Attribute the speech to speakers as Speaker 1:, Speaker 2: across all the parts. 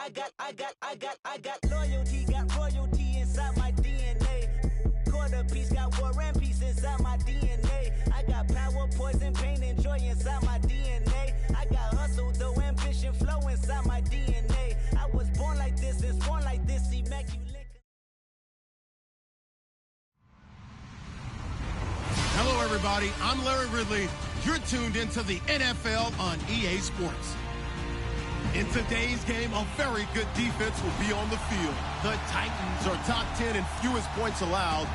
Speaker 1: I got loyalty, got royalty inside my DNA. Quarter piece, got war and peace inside my DNA. I got power, poison, pain, and joy inside my DNA. I got hustle, though, ambition, flow inside my DNA. I was born like this, and born like this, immaculate.
Speaker 2: Hello, everybody. I'm Larry Ridley. You're tuned into the NFL on EA Sports. In today's game, a very good defense will be on the field. The Titans are top 10 in fewest points allowed.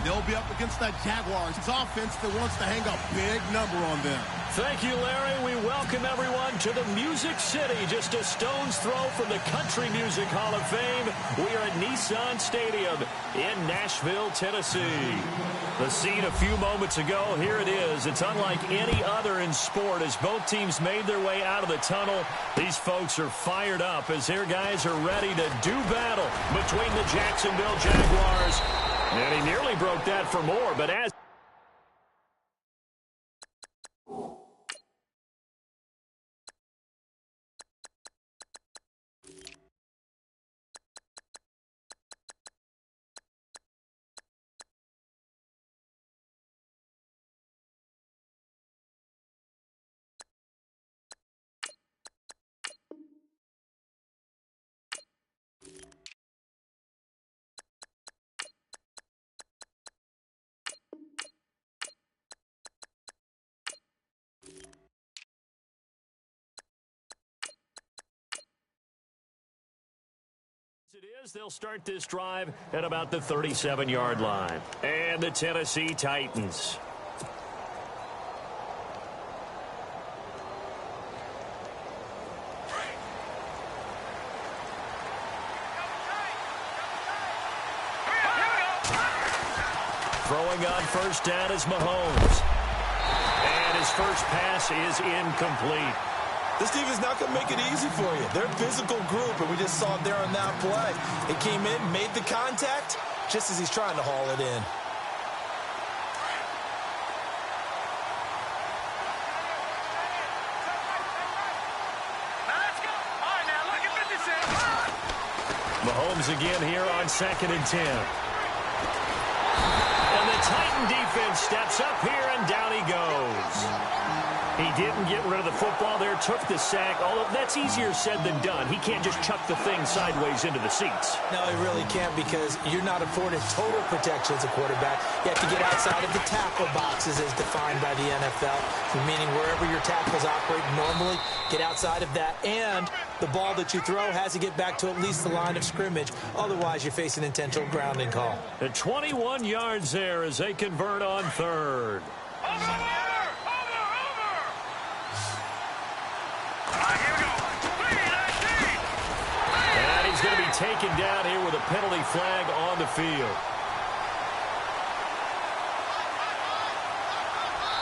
Speaker 2: They'll be up against that Jaguars offense that wants to hang a big number on them.
Speaker 3: Thank you, Larry. We welcome everyone to the Music City, just a stone's throw from the Country Music Hall of Fame. We are at Nissan Stadium in Nashville, Tennessee. The scene a few moments ago, here it is. It's unlike any other in sport as both teams made their way out of the tunnel. These folks are fired up as their guys are ready to do battle between the Jacksonville Jaguars. And he nearly broke that for more, but as it is, they'll start this drive at about the 37-yard line. And the Tennessee Titans. Throwing on first down is Mahomes. And his first pass is incomplete.
Speaker 4: This team is not going to make it easy for you. They're a physical group, and we just saw it there on that play. It came in, made the contact, just as he's trying to haul it in.
Speaker 3: Mahomes again here on 2nd and 10. And the Titan defense steps up here, and down he goes. He didn't get rid of the football there, took the sack, although that's easier said than done. He can't just chuck the thing sideways into the seats.
Speaker 4: No, he really can't because you're not afforded total protection as a quarterback. You have to get outside of the tackle boxes as defined by the NFL, meaning wherever your tackles operate normally, get outside of that. And the ball that you throw has to get back to at least the line of scrimmage. Otherwise, you're facing an intentional grounding call.
Speaker 3: At 21 yards there as they convert on 3rd. He's going to be taken down here with a penalty flag on the field.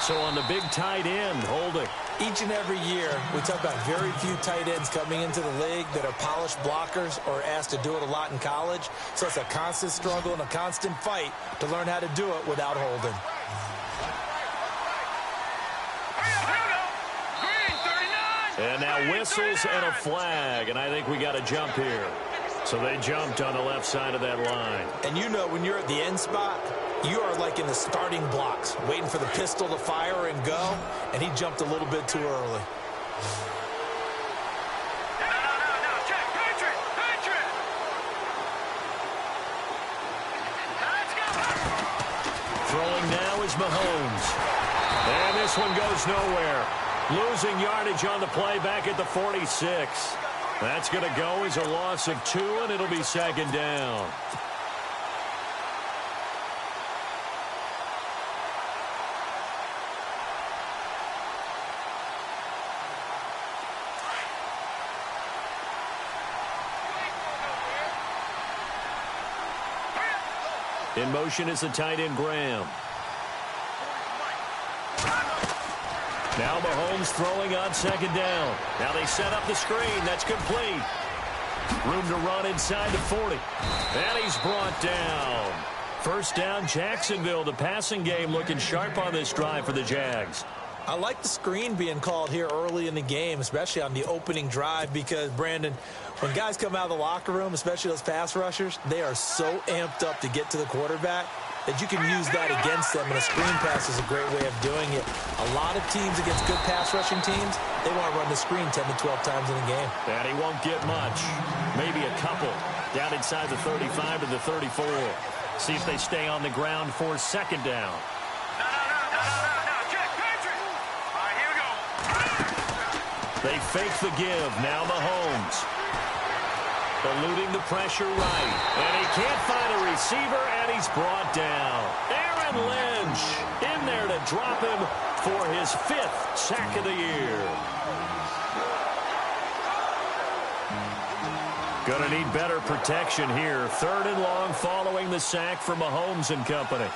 Speaker 3: So on the big tight end, holding.
Speaker 4: Each and every year, we talk about very few tight ends coming into the league that are polished blockers or asked to do it a lot in college. So it's a constant struggle and a constant fight to learn how to do it without holding.
Speaker 3: And now whistles and a flag, and I think we got a jump here. So they jumped on the left side of that line.
Speaker 4: And you know when you're at the end spot, you are like in the starting blocks, waiting for the pistol to fire and go, and he jumped a little bit too early.
Speaker 3: Throwing now is Mahomes. And this one goes nowhere. Losing yardage on the play back at the 46. That's going to go as a loss of 2, and it'll be 2nd down. In motion is the tight end, Graham. Now Mahomes throwing on 2nd down. Now they set up the screen. That's complete. Room to run inside the 40. And he's brought down. First down, Jacksonville. The passing game looking sharp on this drive for the Jags.
Speaker 4: I like the screen being called here early in the game, especially on the opening drive, because, Brandon, when guys come out of the locker room, especially those pass rushers, they are so amped up to get to the quarterback that you can use that against them, and a screen pass is a great way of doing it. A lot of teams against good pass rushing teams, they want to run the screen 10 to 12 times in a game.
Speaker 3: And he won't get much. Maybe a couple. Down inside the 35 to the 34. See if they stay on the ground for second down. They fake the give. Now Mahomes. Eluding the pressure right. And he can't find a receiver, and he's brought down. Aaron Lynch in there to drop him for his 5th sack of the year. Going to need better protection here. 3rd and long following the sack from Mahomes and company.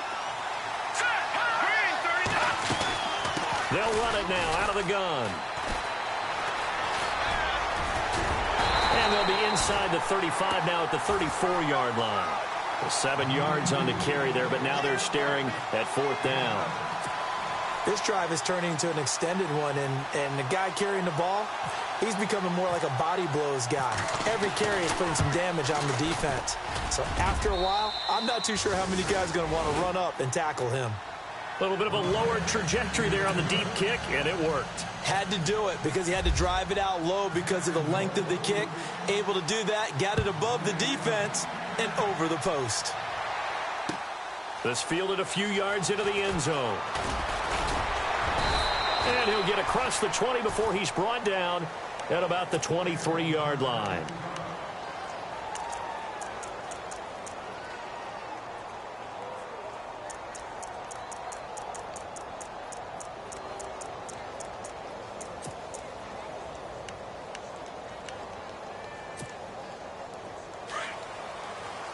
Speaker 3: They'll run it now out of the gun. And they'll be inside the 35 now at the 34-yard line. 7 yards on the carry there, but now they're staring at 4th down.
Speaker 4: This drive is turning into an extended one, and the guy carrying the ball, he's becoming more like a body blows guy. Every carry is putting some damage on the defense. So after a while, I'm not too sure how many guys are going to want to run up and tackle him.
Speaker 3: A little bit of a lower trajectory there on the deep kick, and it worked.
Speaker 4: Had to do it because he had to drive it out low because of the length of the kick. Able to do that, got it above the defense and over the post.
Speaker 3: This fielded a few yards into the end zone. And he'll get across the 20 before he's brought down at about the 23-yard line.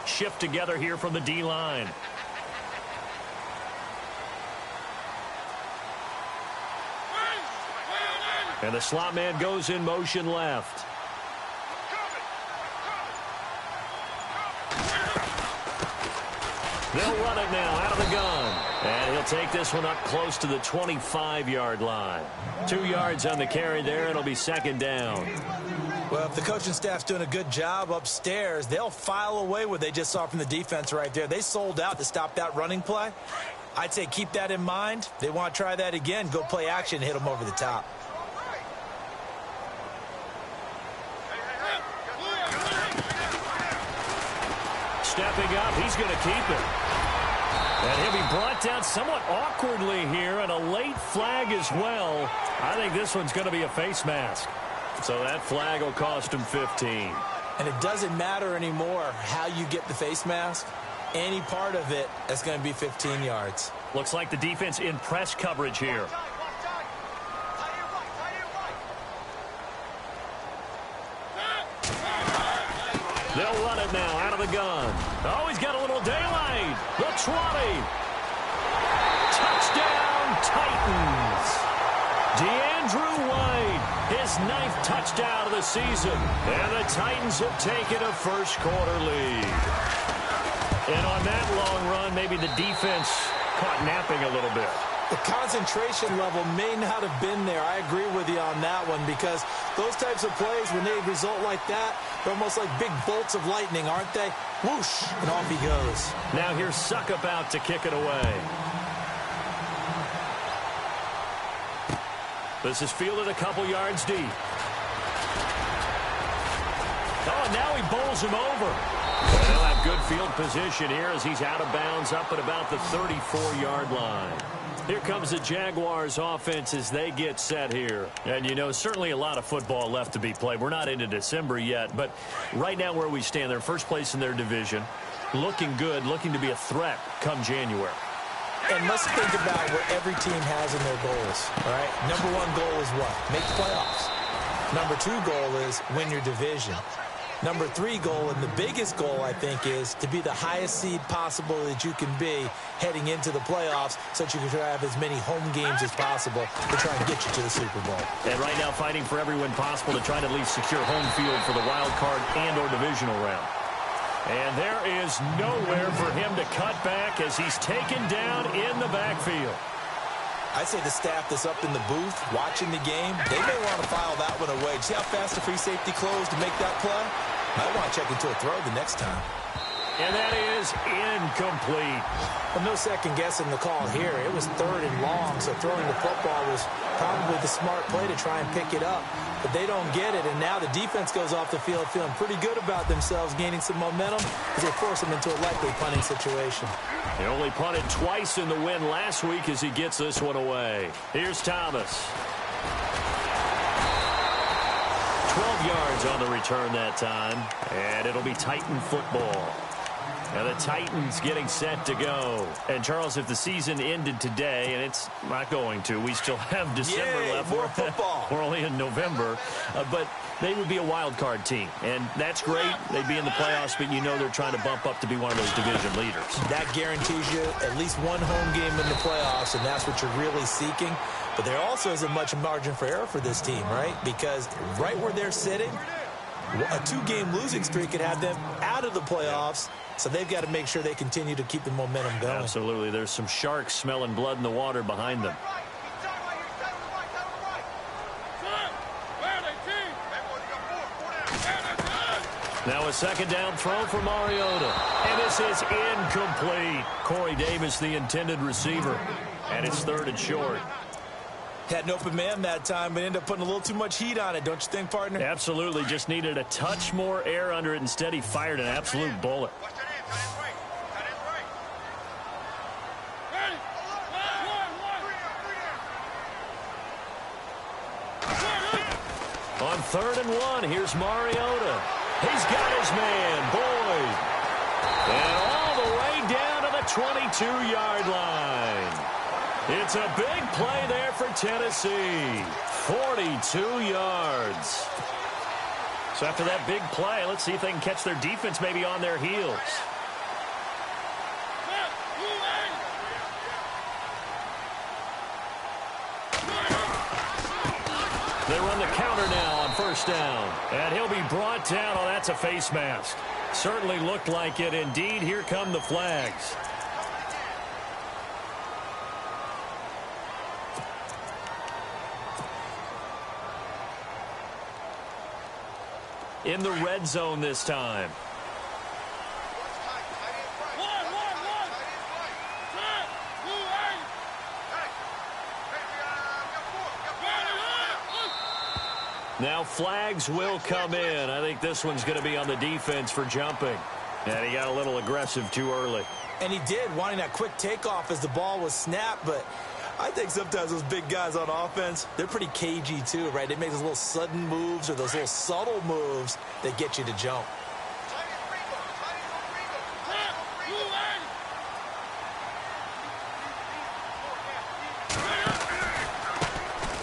Speaker 3: Shift together here from the D-line. And the slot man goes in motion left. They'll run it now out of the gun. And he'll take this one up close to the 25-yard line. 2 yards on the carry there. It'll be second down.
Speaker 4: Well, if the coaching staff's doing a good job upstairs, they'll file away what they just saw from the defense right there. They sold out to stop that running play. I'd say keep that in mind. They want to try that again. Go play action, hit them over the top.
Speaker 3: Stepping up, he's going to keep it. And he'll be brought down somewhat awkwardly here, and a late flag as well. I think this one's going to be a face mask. So that flag will cost him 15.
Speaker 4: And it doesn't matter anymore how you get the face mask. Any part of it is going to be 15 yards.
Speaker 3: Looks like the defense in press coverage here. They'll run it now out of the gun. Oh, he's got a little daylight. The 20. Touchdown, Titans. DeAndrew White, his 9th touchdown of the season. And the Titans have taken a first-quarter lead. And on that long run, maybe the defense caught napping a little bit.
Speaker 4: The concentration level may not have been there. I agree with you on that one, because those types of plays, when they result like that, they're almost like big bolts of lightning, aren't they? Whoosh, and off he goes.
Speaker 3: Now here's Suckup out to kick it away. This is fielded a couple yards deep. Oh, now he bowls him over. They'll have good field position here as he's out of bounds up at about the 34-yard line. Here comes the Jaguars offense as they get set here. And, you know, certainly a lot of football left to be played. We're not into December yet, but right now where we stand, they're first place in their division. Looking good, looking to be a threat come January.
Speaker 4: And let's think about what every team has in their goals, all right? Number 1 goal is what? Make the playoffs. Number 2 goal is win your division. Number 3 goal, and the biggest goal, I think, is to be the highest seed possible that you can be heading into the playoffs so that you can have as many home games as possible to try and get you to the Super Bowl.
Speaker 3: And right now fighting for every win possible to try to at least secure home field for the wild card and or divisional round. And there is nowhere for him to cut back as he's taken down in the backfield.
Speaker 4: I say the staff that's up in the booth watching the game, they may want to file that one away. See how fast the free safety closed to make that play? Might want to check into a throw the next time.
Speaker 3: And that is incomplete.
Speaker 4: Well, no second guessing the call here. It was 3rd and long, so throwing the football was probably the smart play to try and pick it up. But they don't get it, and now the defense goes off the field feeling pretty good about themselves, gaining some momentum as they force them into a likely punting situation.
Speaker 3: He only punted twice in the win last week as he gets this one away. Here's Thomas. 12 yards on the return that time, and it'll be Titan football. And the Titans getting set to go. And, Charles, if the season ended today, and it's not going to, we still have December left.
Speaker 4: More football.
Speaker 3: We're only in November. But they would be a wild card team. And that's great. They'd be in the playoffs, but you know they're trying to bump up to be one of those division leaders. That
Speaker 4: guarantees you at least one home game in the playoffs, and that's what you're really seeking. But there also isn't much margin for error for this team, right? Because right where they're sitting, a 2-game losing streak could have them out of the playoffs. So they've got to make sure they continue to keep the momentum going. Absolutely. There's some sharks smelling blood in the water behind them. Now a second down throw for Mariota. And this is incomplete. Corey Davis, the intended receiver. And it's 3rd and short. Had an open man that time, but ended up putting a little too much heat on it, don't you think, partner? Absolutely. Just needed a touch more air under it. Instead, he fired an absolute bullet. On 3rd and 1, here's Mariota. He's got his man, Boyd. And all the way down to the 22-yard line. It's a big play there for Tennessee. 42 yards. So after that big play, let's see if they can catch their defense maybe on their heels. They run the counter now on 1st down. And he'll be brought down. Oh, that's a face mask. Certainly looked like it. Indeed, here come the flags. In the red zone this time. Now flags will come in. I think this one's going to be on the defense for jumping. And he got a little aggressive too early. And he did, wanting that quick takeoff as the ball was snapped. But I think sometimes those big guys on offense, they're pretty cagey too, right? They make those little sudden moves or those little subtle moves that get you to jump.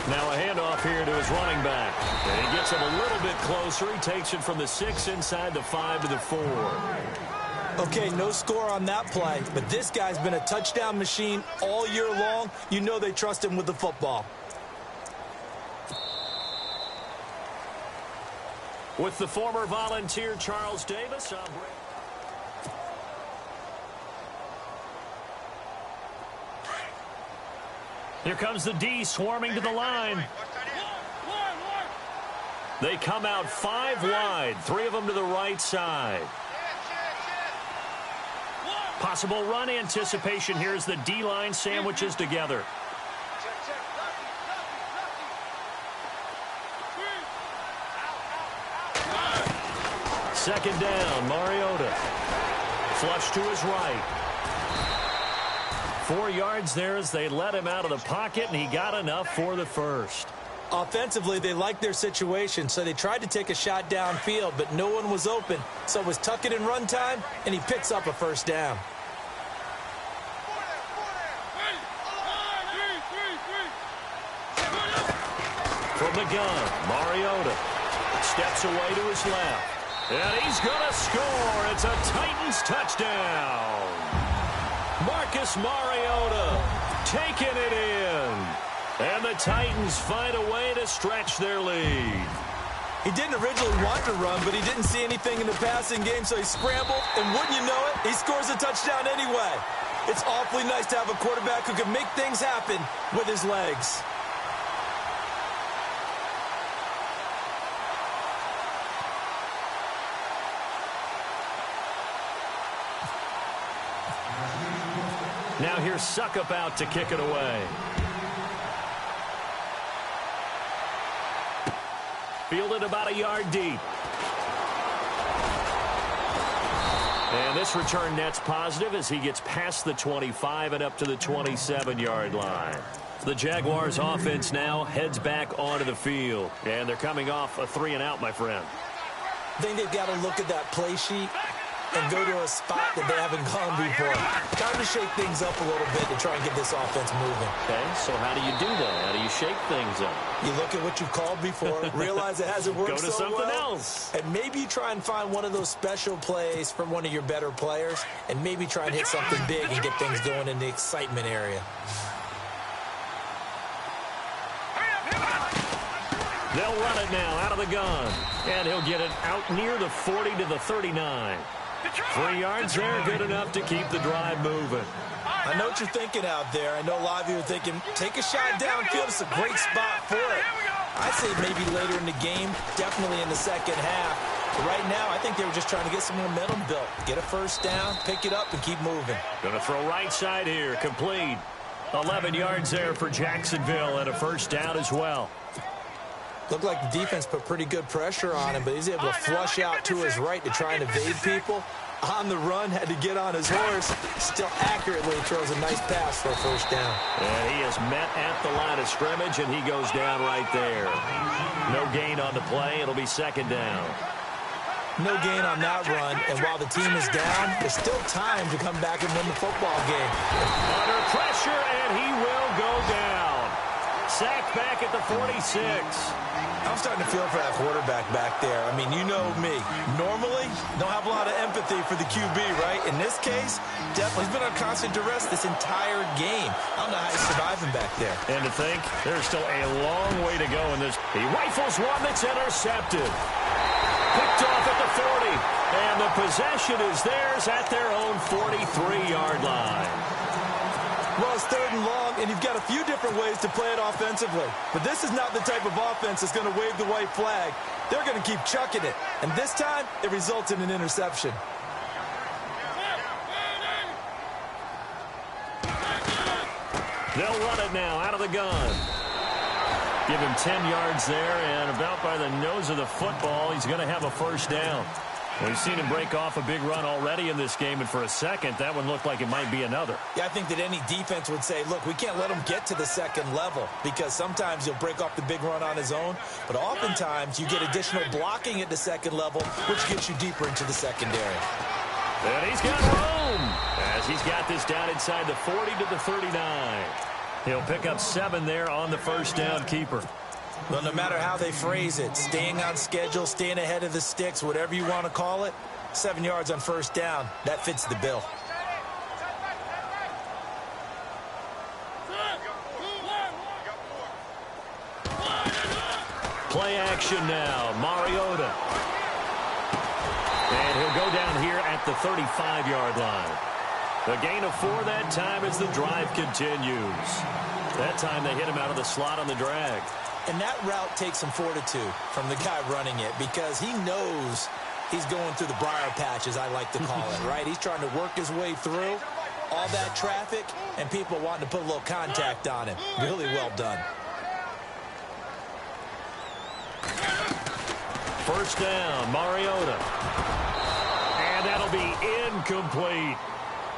Speaker 4: Now a handoff here to his running back. And he gets him a little bit closer. He takes it from the 6 inside the 5 to the 4. Okay, no score on that play, but this guy's been a touchdown machine all year long. You know they trust him with the football. With the former Volunteer Charles Davis. Here comes the D swarming to the line. They come out 5 wide, 3 of them to the right side. Possible run anticipation here as the D-line sandwiches together. Second down, Mariota. Flush to his right. 4 yards there as they let him out of the pocket, and he got enough for the first. Offensively, they liked their situation, so they tried to take a shot downfield, but no one was open. So it was tuck it and run time, and he picks up a first down. From the gun, Mariota steps away to his left. And he's going to score. It's a Titans touchdown. Marcus Mariota taking it in. And the Titans find a way to stretch their lead. He didn't originally want to run, but he didn't see anything in the passing game, so he scrambled, and wouldn't you know it, he scores a touchdown anyway. It's awfully nice to have a quarterback who can make things happen with his legs.
Speaker 3: Now here's Suckup out to kick it away. Fielded about a yard deep. And this return net's positive as he gets past the 25 and up to the 27-yard line. The Jaguars offense now heads back onto the field. And they're coming off a 3-and-out, my friend.
Speaker 4: I think they've got to look at that play sheet and go to a spot that they haven't gone before. Time to shake things up a little bit to try and get this offense moving.
Speaker 3: Okay, so how do you do that? How do you shake things up?
Speaker 4: You look at what you've called before, realize it hasn't worked
Speaker 3: so well. Go to something else.
Speaker 4: And maybe you try and find one of those special plays from one of your better players, and maybe try and hit something big and get things going in the excitement area.
Speaker 3: They'll run it now out of the gun. And he'll get it out near the 40 to the 39. 3 yards there, good enough to keep the drive moving.
Speaker 4: I know what you're thinking out there. I know a lot of you are thinking, take a shot downfield. It's a great spot for it. I'd say maybe later in the game, definitely in the second half. But right now, I think they were just trying to get some momentum built. Get a first down, pick it up, and keep moving.
Speaker 3: Going to throw right side here, complete. 11 yards there for Jacksonville and a first down as well.
Speaker 4: Looked like the defense put pretty good pressure on him, but he's able to flush out to his right to try and evade people. On the run, had to get on his horse. Still accurately throws a nice pass for a first down.
Speaker 3: And he is met at the line of scrimmage, and he goes down right there. No gain on the play. It'll be second down.
Speaker 4: No gain on that run, and while the team is down, there's still time to come back and win the football game.
Speaker 3: Under pressure, and he will go down. Sacked back at the 46.
Speaker 4: I'm starting to feel for that quarterback back there. I mean, you know me. Normally, don't have a lot of empathy for the QB, right? In this case, definitely. He's been on constant duress this entire game. I don't know how he's surviving back there.
Speaker 3: And to think, there's still a long way to go in this. He rifles one that's intercepted. Picked off at the 40. And the possession is theirs at their own 43-yard line.
Speaker 4: Well, it's 3rd and long, and you've got a few different ways to play it offensively. But this is not the type of offense that's going to wave the white flag. They're going to keep chucking it. And this time, it results in an interception.
Speaker 3: They'll run it now out of the gun. Give him 10 yards there, and about by the nose of the football, he's going to have a first down. We've seen him break off a big run already in this game, and for a second, that one looked like it might be another.
Speaker 4: Yeah, I think that any defense would say, look, we can't let him get to the second level, because sometimes he'll break off the big run on his own, but oftentimes you get additional blocking at the second level, which gets you deeper into the secondary.
Speaker 3: And he's got room as he's got this down inside the 40 to the 39. He'll pick up 7 there on the first down keeper.
Speaker 4: Well, no matter how they phrase it, staying on schedule, staying ahead of the sticks, whatever you want to call it, 7 yards on first down, that fits the bill.
Speaker 3: Play action now, Mariota. And he'll go down here at the 35-yard line. The gain of 4 that time as the drive continues. That time they hit him out of the slot on the drag.
Speaker 4: And that route takes some fortitude from the guy running it because he knows he's going through the briar patch, as I like to call it, right? He's trying to work his way through all that traffic and people wanting to put a little contact on him. Really well done.
Speaker 3: First down, Mariota. And that'll be incomplete.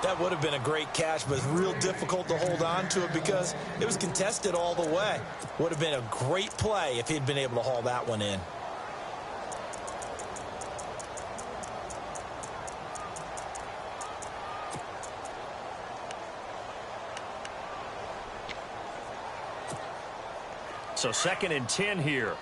Speaker 4: That would have been a great catch, but it's real difficult to hold on to it because it was contested all the way. Would have been a great play if he'd been able to haul that one in.
Speaker 3: So 2nd and 10 here.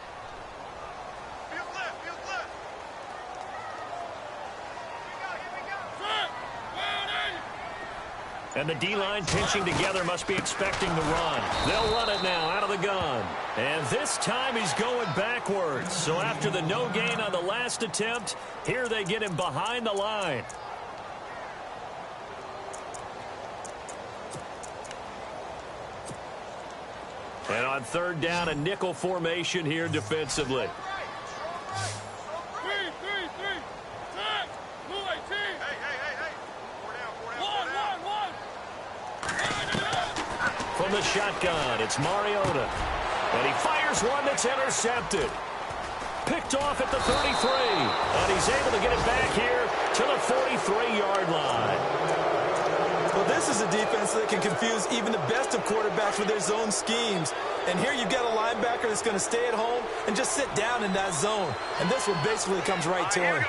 Speaker 3: And the D-line pinching together must be expecting the run. They'll run it now out of the gun. And this time he's going backwards. So after the no gain on the last attempt, here they get him behind the line. And on third down, a nickel formation here defensively. From the shotgun, it's Mariota. And he fires one that's intercepted. Picked off at the 33. And he's able to get it back here to the 43-yard line.
Speaker 4: Well, this is a defense that can confuse even the best of quarterbacks with their zone schemes. And here you've got a linebacker that's going to stay at home and just sit down in that zone. And this one basically comes right to him.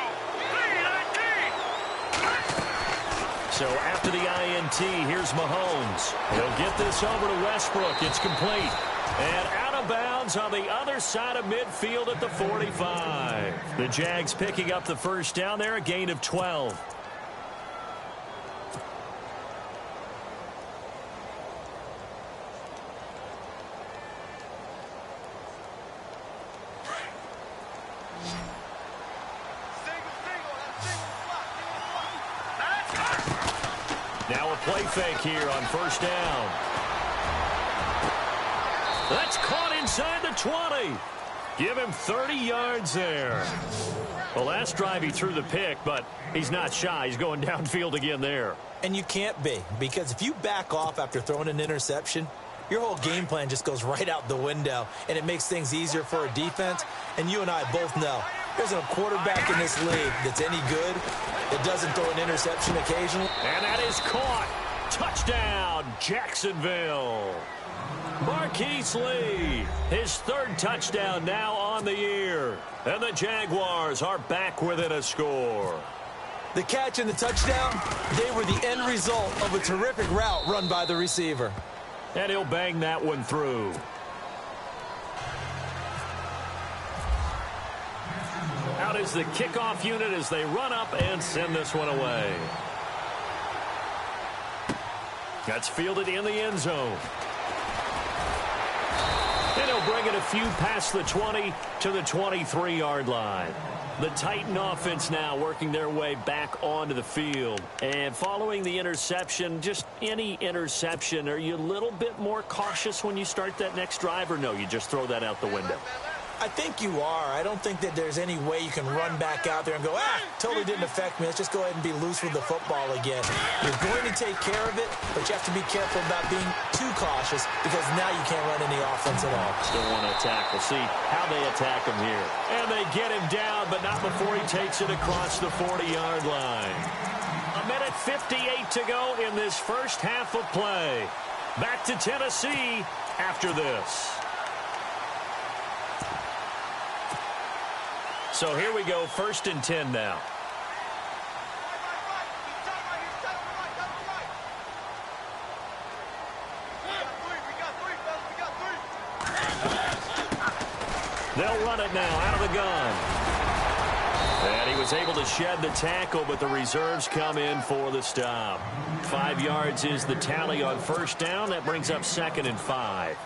Speaker 3: So after the INT, here's Mahomes. He'll get this over to Westbrook. It's complete. And out of bounds on the other side of midfield at the 45. The Jags picking up the first down there, a gain of 12. Now a play fake here on first down. That's caught inside the 20. Give him 30 yards there. Well, last drive he threw the pick, but he's not shy. He's going downfield again there.
Speaker 4: And you can't be, because if you back off after throwing an interception, your whole game plan just goes right out the window, and it makes things easier for a defense. And you and I both know there's a quarterback in this league that's any good that doesn't throw an interception occasionally.
Speaker 3: And that is caught. Touchdown, Jacksonville. Marquise Lee, his third touchdown now on the year. And the Jaguars are back within a score.
Speaker 4: The catch and the touchdown, they were the end result of a terrific route run by the receiver.
Speaker 3: And he'll bang that one through. Out is the kickoff unit as they run up and send this one away. That's fielded in the end zone. And he'll bring it a few past the 20 to the 23-yard line. The Titan offense now working their way back onto the field. And following the interception, just any interception, are you a little bit more cautious when you start that next drive, or no, you just throw that out the window?
Speaker 4: I think you are. I don't think that there's any way you can run back out there and go, totally didn't affect me. Let's just go ahead and be loose with the football again. You're going to take care of it, but you have to be careful about being too cautious because now you can't run any offense at all.
Speaker 3: Still want to attack. We'll see how they attack him here. And they get him down, but not before he takes it across the 40-yard line. 1:58 to go in this first half of play. Back to Tennessee after this. So here we go, 1st and 10 now. They'll run it now out of the gun. And he was able to shed the tackle, but the reserves come in for the stop. 5 yards is the tally on first down. That brings up 2nd and 5.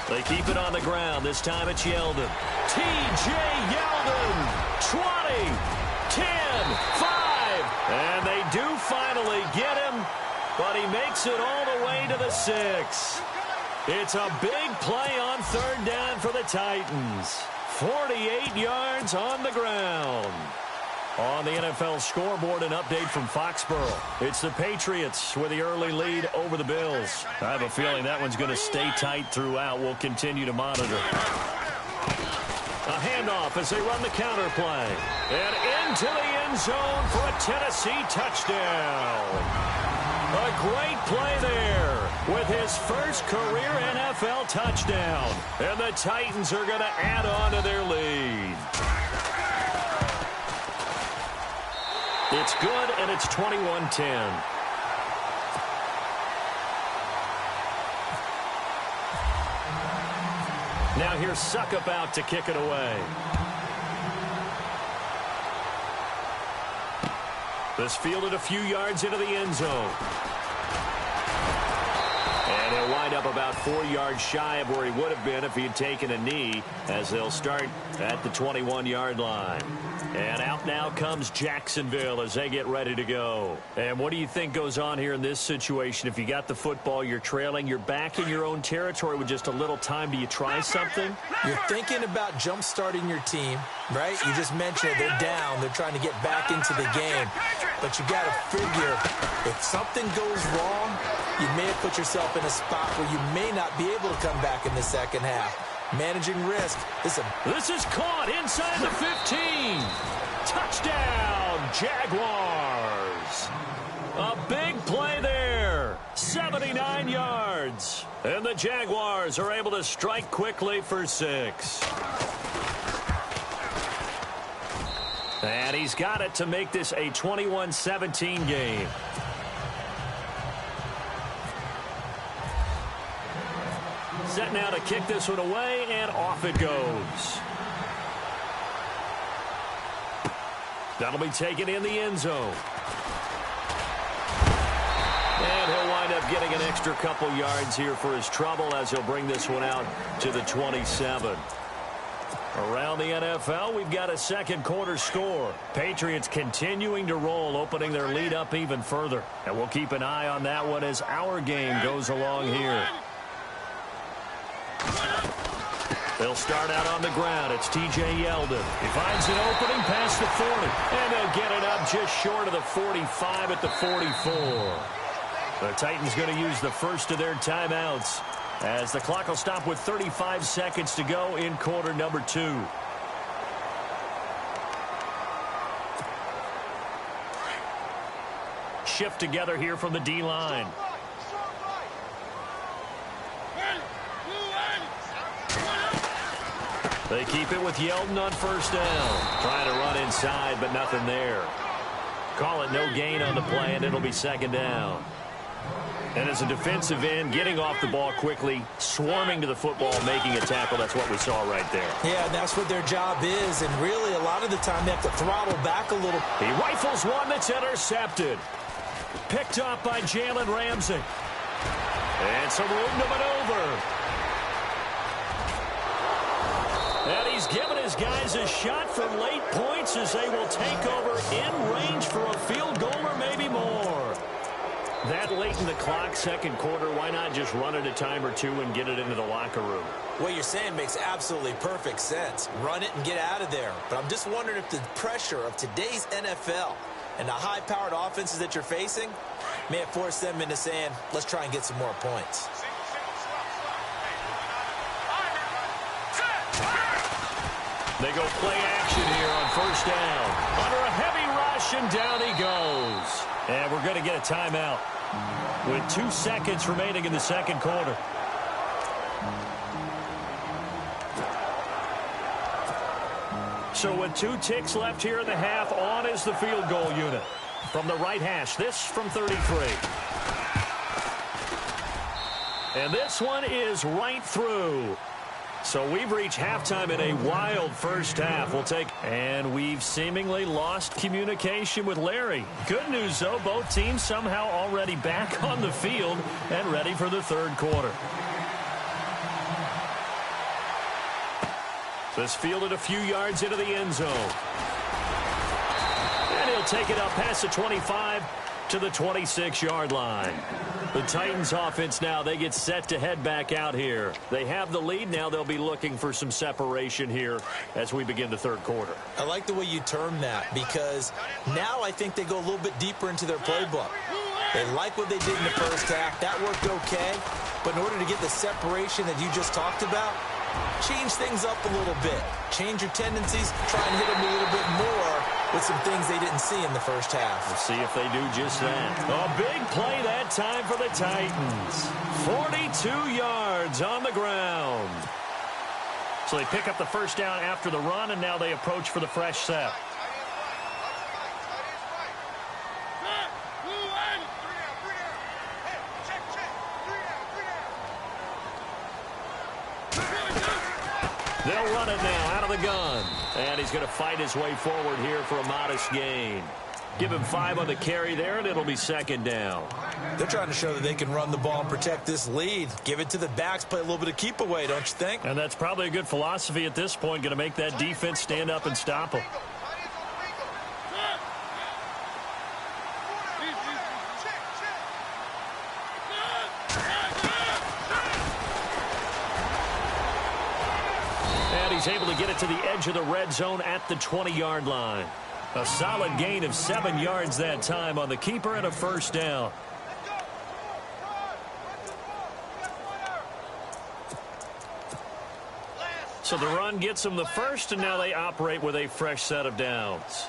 Speaker 3: They keep it on the ground. This time it's Yeldon. T.J. Yeldon. 20, 10, 5. And they do finally get him, but he makes it all the way to the 6. It's a big play on third down for the Titans. 48 yards on the ground. On the NFL scoreboard, an update from Foxborough. It's the Patriots with the early lead over the Bills. I have a feeling that one's going to stay tight throughout. We'll continue to monitor. A handoff as they run the counter play. And into the end zone for a Tennessee touchdown. A great play there with his first career NFL touchdown. And the Titans are going to add on to their lead. It's good, and it's 21-10. Now here's Suckup out to kick it away. This fielded a few yards into the end zone. And He'll wind up about 4 yards shy of where he would have been if he had taken a knee, as they'll start at the 21-yard line. And out now comes Jacksonville as they get ready to go. And what do you think goes on here in this situation? If you got the football, you're trailing, you're back in your own territory with just a little time. Do you try something?
Speaker 4: You're thinking about jump-starting your team, right? You just mentioned it. They're down. They're trying to get back into the game. But you got to figure, if something goes wrong, you may have put yourself in a spot where you may not be able to come back in the second half. Managing risk. This is
Speaker 3: caught inside the 15. Touchdown, Jaguars. A big play there. 79 yards. And the Jaguars are able to strike quickly for 6. And he's got it to make this a 21-17 game. Set now to kick this one away, and off it goes. That'll be taken in the end zone. And he'll wind up getting an extra couple yards here for his trouble as he'll bring this one out to the 27. Around the NFL, we've got a second quarter score. Patriots continuing to roll, opening their lead up even further. And we'll keep an eye on that one as our game goes along here. They'll start out on the ground. It's T.J. Yeldon. He finds an opening past the 40. And they'll get it up just short of the 45 at the 44. The Titans going to use the first of their timeouts, as the clock will stop with 35 seconds to go in quarter number 2. Shift together here from the D-line. They keep it with Yeldon on first down. Trying to run inside, but nothing there. Call it no gain on the play, and it'll be second down. And as a defensive end, getting off the ball quickly, swarming to the football, making a tackle, that's what we saw right there.
Speaker 4: Yeah, that's what their job is, and really a lot of the time they have to throttle back a little.
Speaker 3: He rifles one that's intercepted. Picked up by Jalen Ramsey. And some room to maneuver. And he's given his guys a shot for late points as they will take over in range for a field goal or maybe more. That late in the clock, second quarter, why not just run it a time or two and get it into the locker room?
Speaker 4: What you're saying makes absolutely perfect sense. Run it and get out of there. But I'm just wondering if the pressure of today's NFL and the high-powered offenses that you're facing may have forced them into saying, let's try and get some more points.
Speaker 3: They go play action here on first down. Under a heavy rush, and down he goes. And we're going to get a timeout with 2 seconds remaining in the second quarter. So with 2 ticks left here in the half, on is the field goal unit. From the right hash, this from 33. And this one is right through. So we've reached halftime in a wild first half. And we've seemingly lost communication with Larry. Good news, though, both teams somehow already back on the field and ready for the third quarter. This fielded a few yards into the end zone. And he'll take it up past the 25 to the 26-yard line. The Titans offense now, they get set to head back out here. They have the lead. Now they'll be looking for some separation here as we begin the third quarter.
Speaker 4: I like the way you term that, because now I think they go a little bit deeper into their playbook. They like what they did in the first half. That worked okay. But in order to get the separation that you just talked about, change things up a little bit. Change your tendencies. Try and hit them a little bit more with some things they didn't see in the first half.
Speaker 3: We'll see if they do just that. A big play that time for the Titans. 42 yards on the ground. So they pick up the first down after the run, and now they approach for the fresh set. They'll run it now out of the gun. And he's going to fight his way forward here for a modest gain. Give him 5 on the carry there, and it'll be second down.
Speaker 4: They're trying to show that they can run the ball and protect this lead. Give it to the backs, play a little bit of keep away, don't you think?
Speaker 3: And that's probably a good philosophy at this point, going to make that defense stand up and stop them. And he's able to get it to the edge of the red zone at the 20-yard line. A solid gain of 7 yards that time on the keeper and a first down. So the run gets them the first, and now they operate with a fresh set of downs.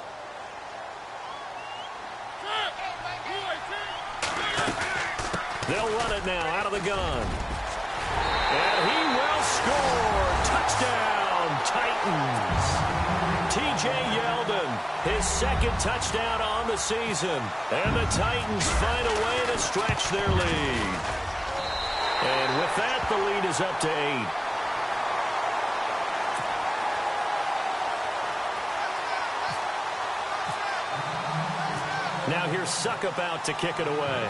Speaker 3: They'll run it now out of the gun. And he will score. Touchdown, Titans. T.J. Yeldon, his second touchdown on the season. And the Titans find a way to stretch their lead. And with that, the lead is up to 8. Now here's Suckup out to kick it away.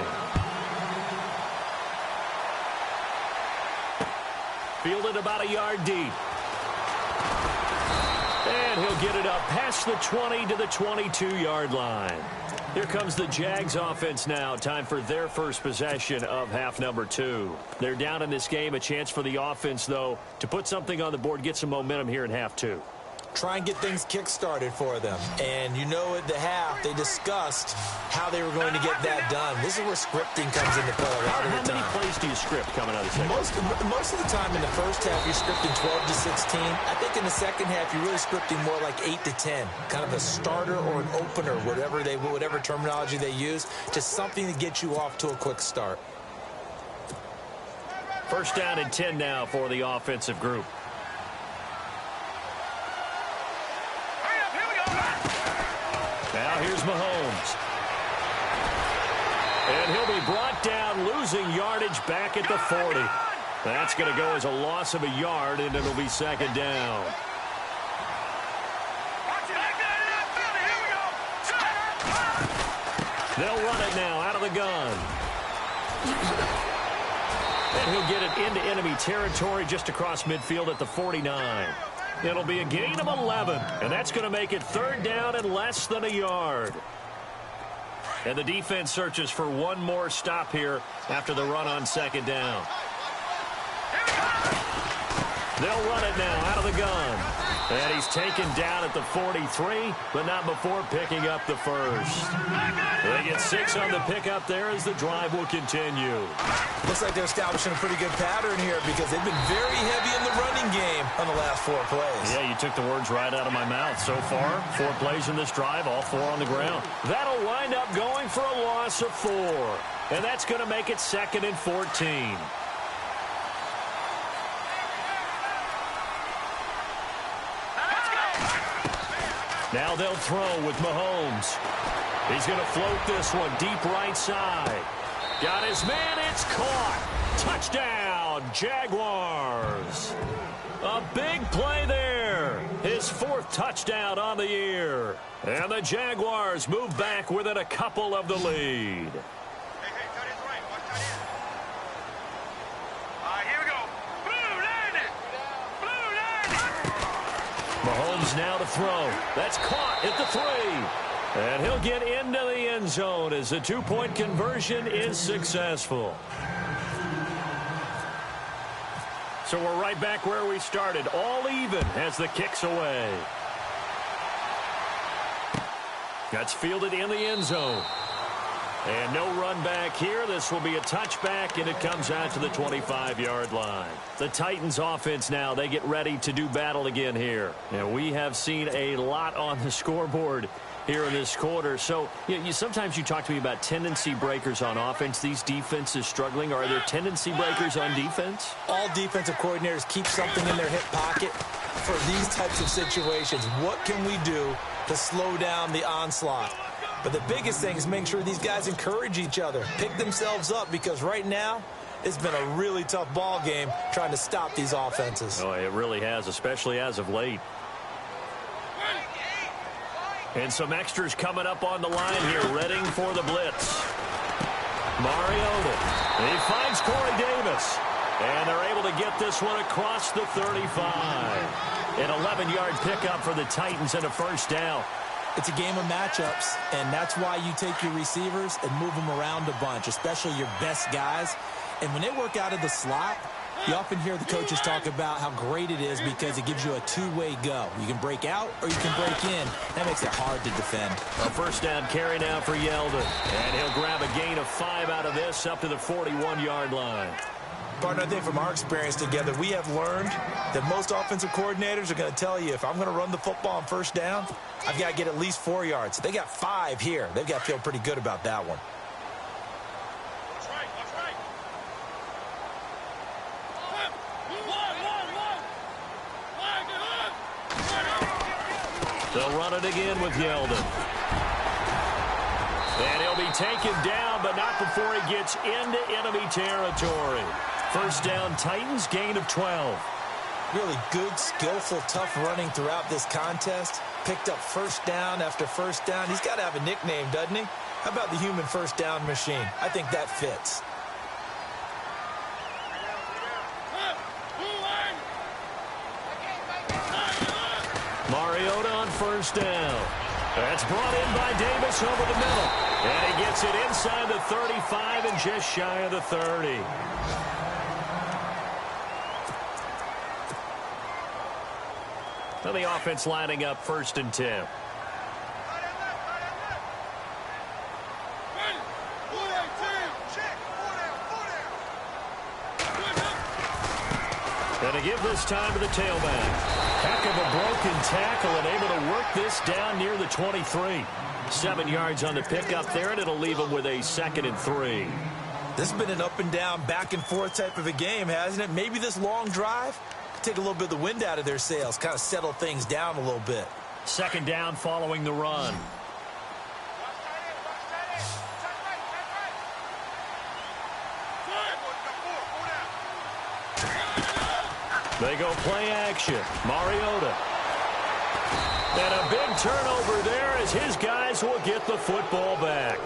Speaker 3: Fielded about a yard deep. And he'll get it up past the 20 to the 22-yard line. Here comes the Jags offense now. Time for their first possession of half number 2. They're down in this game. A chance for the offense, though, to put something on the board, get some momentum here in half 2.
Speaker 4: Try and get things kick-started for them. And you know at the half, they discussed how they were going to get that done. This is where scripting comes into play a lot of the time.
Speaker 3: How many plays do you script coming out of the second?
Speaker 4: Most of the time in the first half, you're scripting 12 to 16. I think in the second half, you're really scripting more like 8 to 10. Kind of a starter or an opener, whatever terminology they use. Just something to get you off to a quick start.
Speaker 3: First down and 10 now for the offensive group. Now here's Mahomes. And he'll be brought down, losing yardage back at the 40. That's going to go as a loss of a yard, and it'll be second down. They'll run it now out of the gun. And he'll get it into enemy territory just across midfield at the 49. It'll be a gain of 11, and that's going to make it third down and less than a yard. And the defense searches for one more stop here after the run on second down. They'll run it now out of the gun. And he's taken down at the 43, but not before picking up the first. They get 6 on the pickup there as the drive will continue.
Speaker 4: Looks like they're establishing a pretty good pattern here because they've been very heavy in the running game on the last 4 plays.
Speaker 3: Yeah, you took the words right out of my mouth. So far, 4 plays in this drive, all 4 on the ground. That'll wind up going for a loss of 4. And that's going to make it second and 14. Now they'll throw with Mahomes. He's going to float this one deep right side. Got his man, it's caught. Touchdown, Jaguars. A big play there. His 4th touchdown on the year. And the Jaguars move back within a couple of the lead. Mahomes now to throw. That's caught at the 3. And he'll get into the end zone as the 2-point conversion is successful. So we're right back where we started. All even as the kick's away. That's fielded in the end zone. And no run back here. This will be a touchback, and it comes out to the 25-yard line. The Titans offense now, they get ready to do battle again here. And we have seen a lot on the scoreboard here in this quarter. So sometimes you talk to me about tendency breakers on offense. These defenses struggling. Are there tendency breakers on defense?
Speaker 4: All defensive coordinators keep something in their hip pocket for these types of situations. What can we do to slow down the onslaught? But the biggest thing is making sure these guys encourage each other, pick themselves up, because right now it's been a really tough ball game trying to stop these offenses.
Speaker 3: Oh, it really has, especially as of late. And some extras coming up on the line here, readying for the blitz. Mariota. He finds Corey Davis. And they're able to get this one across the 35. An 11-yard pickup for the Titans and a first down.
Speaker 4: It's a game of matchups, and that's why you take your receivers and move them around a bunch, especially your best guys. And when they work out of the slot, you often hear the coaches talk about how great it is because it gives you a two-way go. You can break out or you can break in. That makes it hard to defend.
Speaker 3: A first down carry now for Yeldon. And he'll grab a gain of 5 out of this up to the 41-yard line.
Speaker 4: Partner, I think from our experience together, we have learned that most offensive coordinators are going to tell you, if I'm going to run the football on first down, I've got to get at least 4 yards. They got 5 here. They've got to feel pretty good about that one.
Speaker 3: They'll run it again with Yeldon. And he'll be taken down, but not before he gets into enemy territory. First down, Titans, gain of 12.
Speaker 4: Really good, skillful, tough running throughout this contest. Picked up first down after first down. He's got to have a nickname, doesn't he? How about the human first down machine? I think that fits.
Speaker 3: Mariota on first down. That's brought in by Davis over the middle. And he gets it inside the 35 and just shy of the 30. So the offense lining up first and 10. And to give this time to the tailback. Heck of a broken tackle and able to work this down near the 23. 7 yards on the pickup there, and it'll leave him with a 2nd and 3.
Speaker 4: This has been an up and down, back and forth type of a game, hasn't it? Maybe this long drive could take a little bit of the wind out of their sails, kind of settle things down a little bit.
Speaker 3: 2nd down following the run. They go play action. Mariota. And a big turnover there as his guys will get the football back.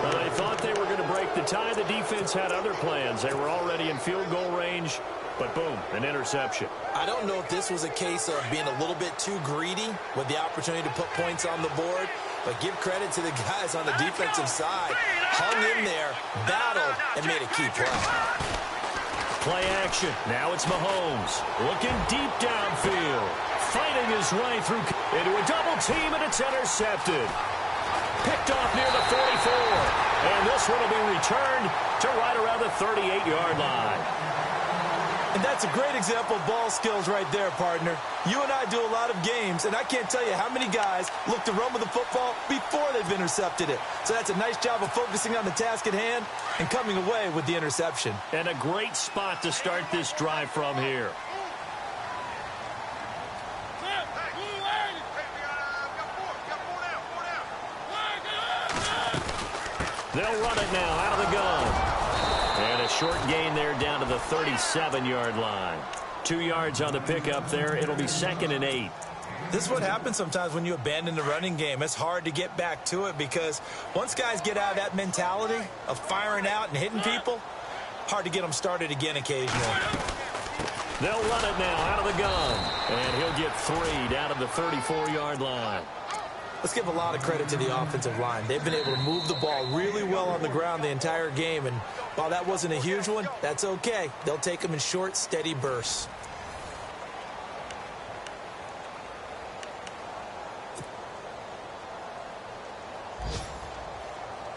Speaker 3: Well, they thought they were going to break the tie. The defense had other plans. They were already in field goal range, but boom, an interception.
Speaker 4: I don't know if this was a case of being a little bit too greedy with the opportunity to put points on the board, but give credit to the guys on the defensive side. Hung in there, battled, and made a key play.
Speaker 3: Play action. Now it's Mahomes. Looking deep downfield. Fighting his way through into a double team, and it's intercepted. Picked off near the 44. And this one will be returned to right around the 38-yard line.
Speaker 4: And that's a great example of ball skills right there, partner. You and I do a lot of games, and I can't tell you how many guys look to run with the football before they've intercepted it. So that's a nice job of focusing on the task at hand and coming away with the interception.
Speaker 3: And a great spot to start this drive from here. They'll run it now out of the gun. And a short gain there down to the 37-yard line. 2 yards on the pickup there. It'll be 2nd and 8.
Speaker 4: This is what happens sometimes when you abandon the running game. It's hard to get back to it because once guys get out of that mentality of firing out and hitting people, hard to get them started again occasionally.
Speaker 3: They'll run it now out of the gun. And he'll get 3 down to the 34-yard line.
Speaker 4: Let's give a lot of credit to the offensive line. They've been able to move the ball really well on the ground the entire game. And while that wasn't a huge one, that's okay. They'll take them in short, steady bursts.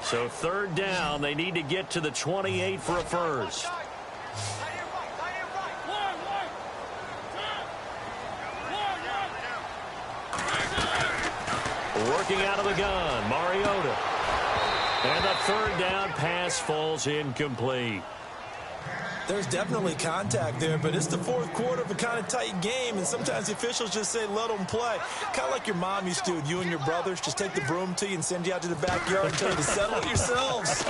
Speaker 3: So 3rd down, they need to get to the 28 for a first. Working out of the gun, Mariota. And the 3rd down pass falls incomplete.
Speaker 4: There's definitely contact there, but it's the 4th quarter of a kind of tight game, and sometimes the officials just say, let them play. Kind of like your mom used to with you and your brothers. Just take the broom to you and send you out to the backyard and tell you to settle it yourselves.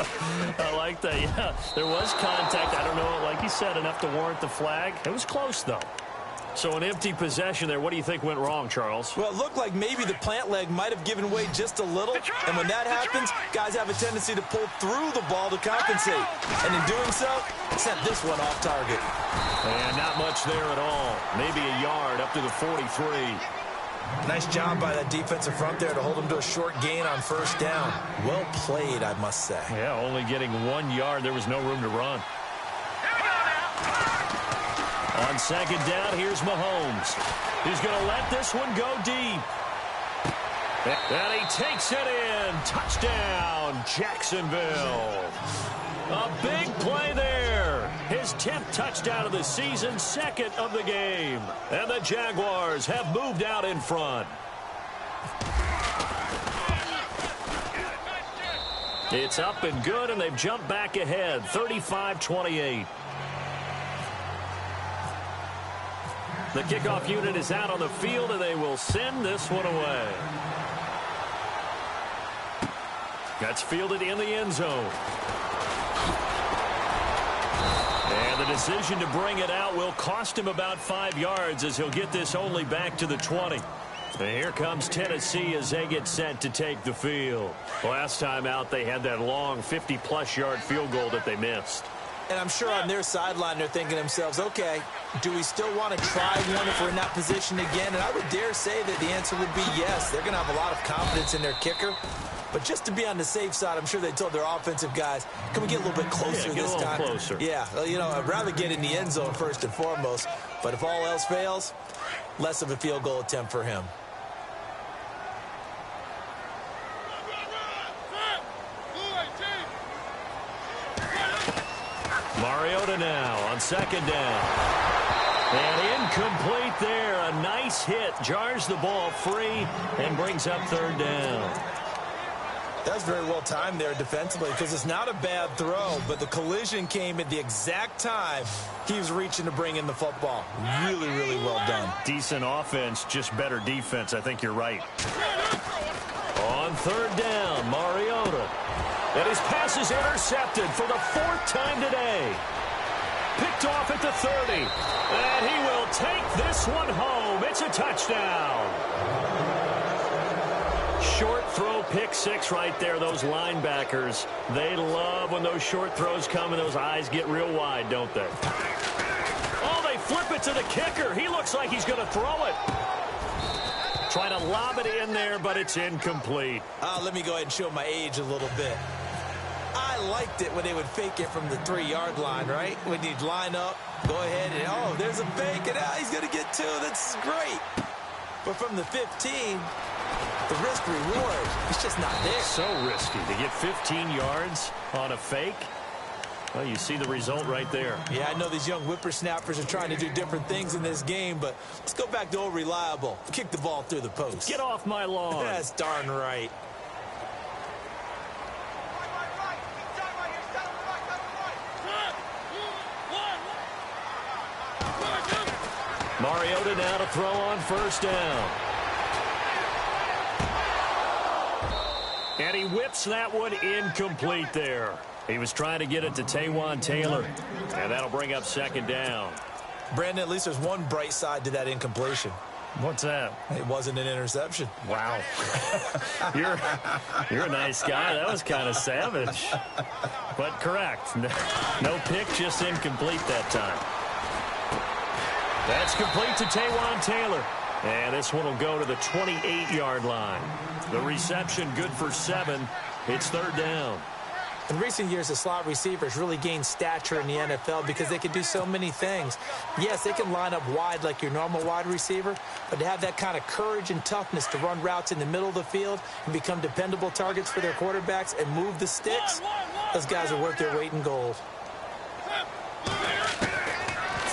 Speaker 3: I like that, yeah. There was contact. I don't know, like you said, enough to warrant the flag. It was close, though. So an empty possession there. What do you think went wrong, Charles?
Speaker 4: Well, it looked like maybe the plant leg might have given way just a little. And when that happens, guys have a tendency to pull through the ball to compensate. And in doing so, sent this one off target.
Speaker 3: And not much there at all. Maybe a yard up to the 43.
Speaker 4: Nice job by that defensive front there to hold him to a short gain on first down. Well played, I must say.
Speaker 3: Yeah, only getting 1 yard. There was no room to run. On second down, here's Mahomes. He's going to let this one go deep. And he takes it in. Touchdown, Jacksonville. A big play there. His 10th touchdown of the season, 2nd of the game. And the Jaguars have moved out in front. It's up and good, and they've jumped back ahead, 35-28. The kickoff unit is out on the field, and they will send this one away. That's fielded in the end zone. And the decision to bring it out will cost him about 5 yards as he'll get this only back to the 20. And here comes Tennessee as they get set to take the field. Last time out, they had that long 50-plus yard field goal that they missed.
Speaker 4: And I'm sure on their sideline they're thinking to themselves, okay, do we still want to try one if we're in that position again? And I would dare say that the answer would be yes. They're going to have a lot of confidence in their kicker. But just to be on the safe side, I'm sure they told their offensive guys, can we get a little bit closer this time?
Speaker 3: Closer.
Speaker 4: Yeah, you know, I'd rather get in the end zone first and foremost. But if all else fails, less of a field goal attempt for him.
Speaker 3: Mariota now on second down. And incomplete there. A nice hit. Jars the ball free and brings up third down.
Speaker 4: That was very well timed there defensively because it's not a bad throw, but the collision came at the exact time he was reaching to bring in the football. Really, really well done.
Speaker 3: Decent offense, just better defense. I think you're right. On third down, Mariota. And his pass is intercepted for the 4th time today. Picked off at the 30. And he will take this one home. It's a touchdown. Short throw, pick six right there. Those linebackers, they love when those short throws come and those eyes get real wide, don't they? Oh, they flip it to the kicker. He looks like he's going to throw it. Trying to lob it in there, but it's incomplete.
Speaker 4: Let me go ahead and show my age a little bit. I liked it when they would fake it from the 3-yard line, right? When you'd line up, go ahead, and oh, there's a fake, and he's going to get 2. That's great. But from the 15, the risk-reward, it's just not there.
Speaker 3: So risky to get 15 yards on a fake. Well, you see the result right there.
Speaker 4: Yeah, I know these young whippersnappers are trying to do different things in this game, but let's go back to old reliable. Kick the ball through the post.
Speaker 3: Get off my lawn.
Speaker 4: That's darn right.
Speaker 3: Mariota now to throw on first down. And he whips that one incomplete there. He was trying to get it to Taywan Taylor. And that'll bring up second down.
Speaker 4: Brandon, at least there's one bright side to that incompletion.
Speaker 3: What's that?
Speaker 4: It wasn't an interception.
Speaker 3: Wow. You're a nice guy. That was kind of savage. But correct. No pick, just incomplete that time. That's complete to Taywan Taylor. And this one will go to the 28-yard line. The reception good for 7. It's third down.
Speaker 4: In recent years, the slot receivers really gained stature in the NFL because they can do so many things. Yes, they can line up wide like your normal wide receiver, but to have that kind of courage and toughness to run routes in the middle of the field and become dependable targets for their quarterbacks and move the sticks, those guys are worth their weight in gold.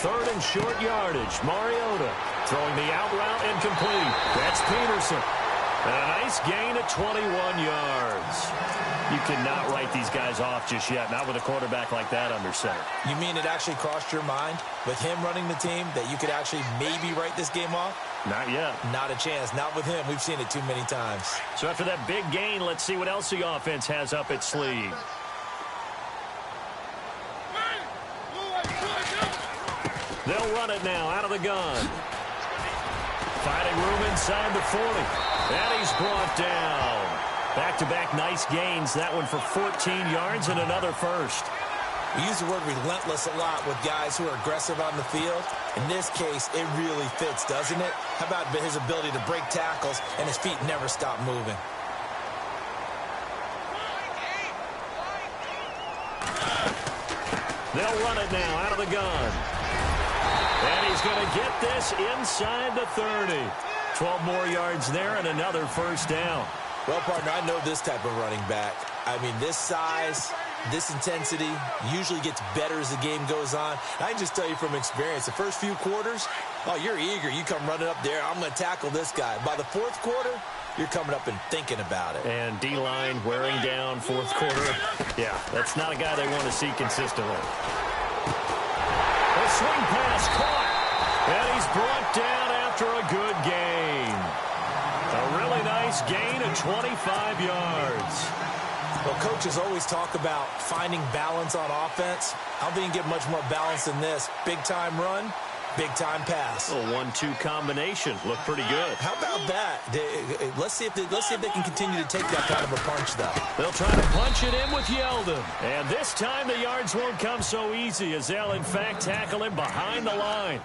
Speaker 3: Third and short yardage. Mariota throwing the out route incomplete. That's Peterson. And a nice gain of 21 yards. You cannot write these guys off just yet, not with a quarterback like that under center.
Speaker 4: You mean it actually crossed your mind with him running the team that you could actually maybe write this game off?
Speaker 3: Not yet.
Speaker 4: Not a chance. Not with him. We've seen it too many times.
Speaker 3: So after that big gain, let's see what else the offense has up its sleeve. They'll run it now out of the gun. Finding room inside the 40. And he's brought down. Back-to-back nice gains. That one for 14 yards and another first.
Speaker 4: We use the word relentless a lot with guys who are aggressive on the field. In this case, it really fits, doesn't it? How about his ability to break tackles and his feet never stop moving?
Speaker 3: They'll run it now out of the gun. And he's going to get this inside the 30. 12 more yards there and another first down.
Speaker 4: Well, partner, I know this type of running back. I mean, this size, this intensity usually gets better as the game goes on. I can just tell you from experience, the first few quarters, oh, you're eager. You come running up there, I'm going to tackle this guy. By the fourth quarter, you're coming up and thinking about it.
Speaker 3: And D-line wearing down fourth quarter. Yeah, that's not a guy they want to see consistently. A swing pass caught. And he's brought down after a good gain. A really nice gain of 25 yards.
Speaker 4: Well, coaches always talk about finding balance on offense. I don't think you can get much more balance than this. Big-time run, big-time pass.
Speaker 3: A 1-2 combination. Looked pretty good.
Speaker 4: How about that? Let's see if they can continue to take that kind of a punch, though.
Speaker 3: They'll try to punch it in with Yeldon. And this time the yards won't come so easy as they'll, in fact, tackle him behind the line.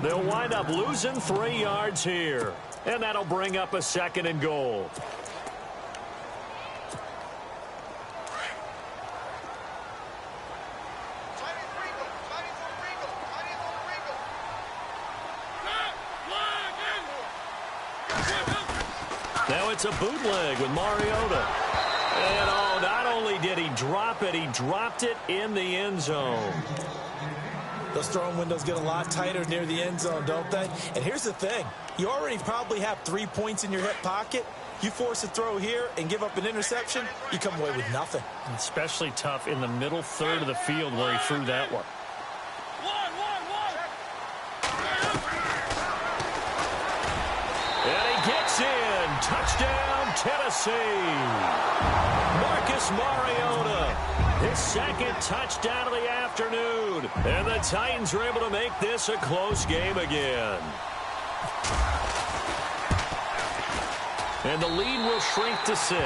Speaker 3: They'll wind up losing 3 yards here. And that'll bring up a 2nd and goal. Now it's a bootleg with Mariota. And oh, not only did he drop it, he dropped it in the end zone.
Speaker 4: Those throwing windows get a lot tighter near the end zone, don't they? And here's the thing. You already probably have 3 points in your hip pocket. You force a throw here and give up an interception, you come away with nothing.
Speaker 3: Especially tough in the middle third of the field where he threw that one. And he gets in. Touchdown, Tennessee. Marcus Mariota. His 2nd touchdown of the afternoon. And the Titans are able to make this a close game again. And the lead will shrink to 6.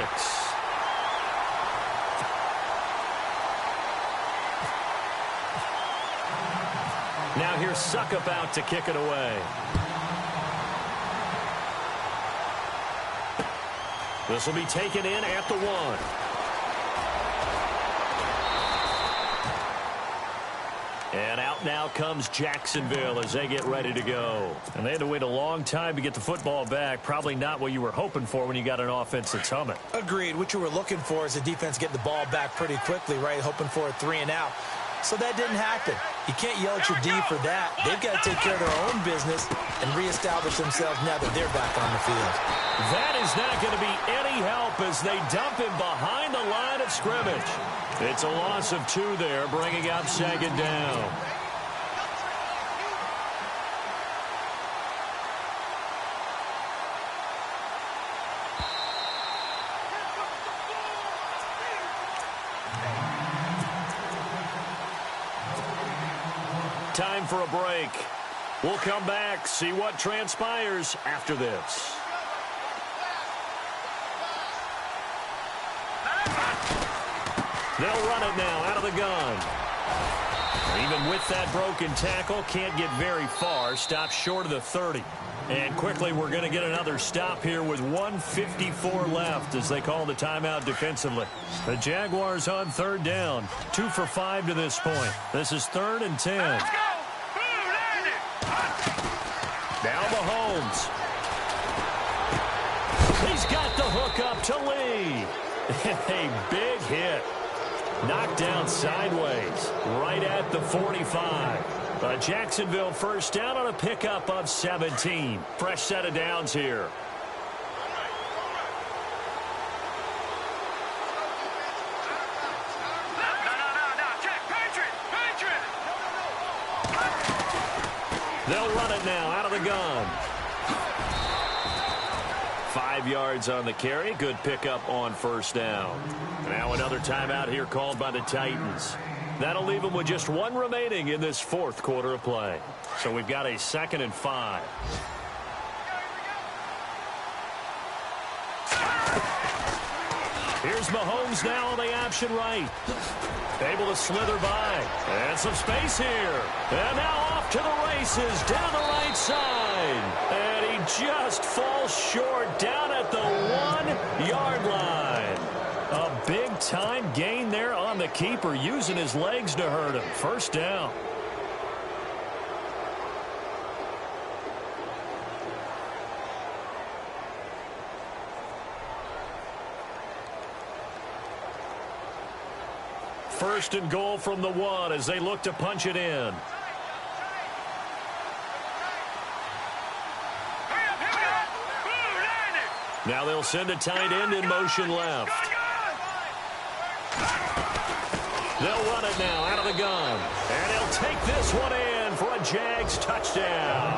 Speaker 3: Now here's Suckup out to kick it away. This will be taken in at the 1. And out now comes Jacksonville as they get ready to go. And they had to wait a long time to get the football back. Probably not what you were hoping for when you got an offense that's humming.
Speaker 4: Agreed. What you were looking for is the defense get the ball back pretty quickly, right? Hoping for a 3 and out. So that didn't happen. You can't yell at your D for that. They've got to take care of their own business and reestablish themselves now that they're back on the field.
Speaker 3: That is not going to be any help as they dump him behind the line of scrimmage. It's a loss of 2 there, bringing up 2nd down. Time for a break. We'll come back, see what transpires after this. They'll run it now out of the gun. Even with that broken tackle, can't get very far. Stops short of the 30. And quickly, we're going to get another stop here with 1:54 left as they call the timeout defensively. The Jaguars on 3rd down. 2 for 5 to this point. This is 3rd and 10. Let's go. Now Mahomes. He's got the hook up to Lee. A big hit. Knocked down sideways, right at the 45. A Jacksonville first down on a pickup of 17. Fresh set of downs here. They'll run it now out of the gun. 5 yards on the carry. Good pickup on first down. Now another timeout here called by the Titans. That'll leave them with just one remaining in this fourth quarter of play. So we've got a 2nd and 5. Here's Mahomes now on the option right. Able to slither by. And some space here. And now off to the races down the right side. And he just falls short down at the 1-yard line. A big-time gain there on the keeper, using his legs to hurt him. First down. First and goal from the 1 as they look to punch it in. Now they'll send a tight end in motion left. They'll run it now out of the gun. And he'll take this one in for a Jags touchdown.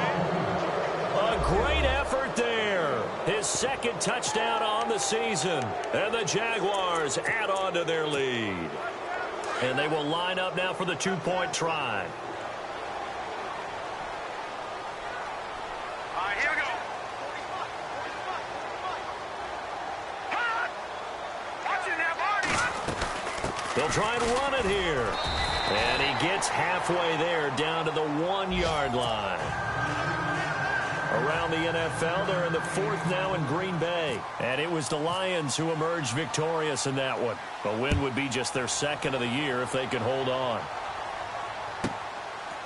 Speaker 3: A great effort there. His 2nd touchdown on the season. And the Jaguars add on to their lead. And they will line up now for the 2-point try.
Speaker 5: All right, here we go. Watching that, Marty.
Speaker 3: They'll try and run it here. And he gets halfway there down to the 1-yard line. Around the NFL, they're in the 4th now in Green Bay. And it was the Lions who emerged victorious in that one. A win would be just their 2nd of the year if they could hold on.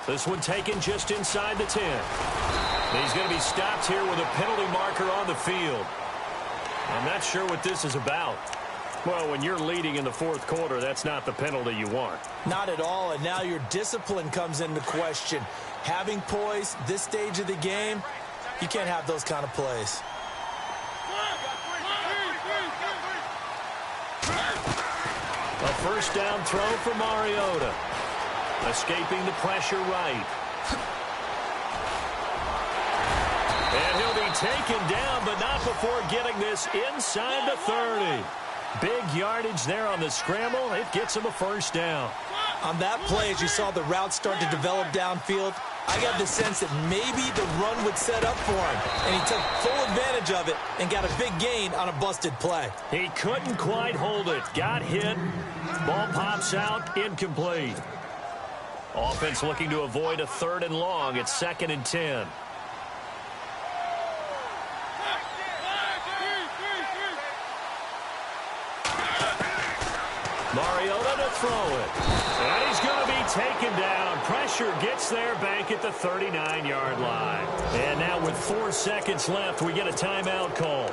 Speaker 3: This one taken just inside the 10. And he's going to be stopped here with a penalty marker on the field. I'm not sure what this is about. Well, when you're leading in the 4th quarter, that's not the penalty you want.
Speaker 4: Not at all, and now your discipline comes into question. Having poise this stage of the game, you can't have those kind of plays.
Speaker 3: A first down throw for Mariota. Escaping the pressure right. And he'll be taken down, but not before getting this inside the 30. Big yardage there on the scramble. It gets him a first down.
Speaker 4: On that play, as you saw the route start to develop downfield, I got the sense that maybe the run would set up for him, and he took full advantage of it and got a big gain on a busted play.
Speaker 3: He couldn't quite hold it. Got hit. Ball pops out. Incomplete. Offense looking to avoid a 3rd and long. It's 2nd and 10. Mariota to throw it. And he's going to be taken down. Pressure gets there back at the 39-yard line. And now with 4 seconds left, we get a timeout call.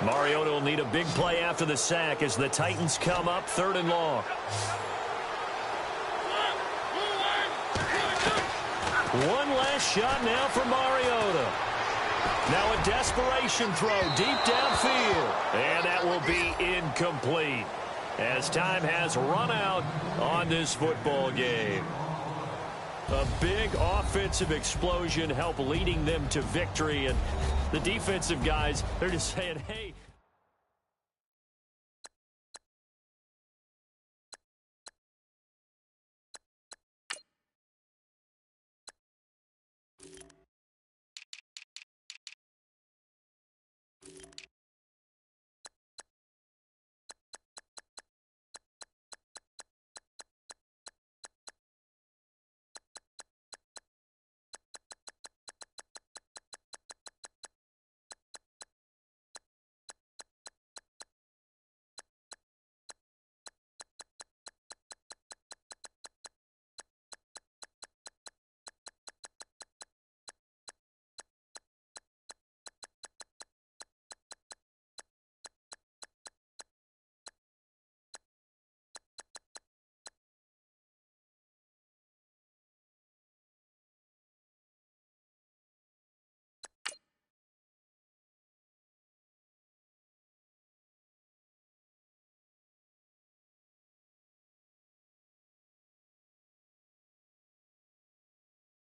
Speaker 3: Mariota will need a big play after the sack as the Titans come up 3rd and long. One last shot now for Mariota. Now a desperation throw deep downfield. And that will be incomplete as time has run out on this football game. A big offensive explosion helped leading them to victory. And the defensive guys, they're just saying, hey,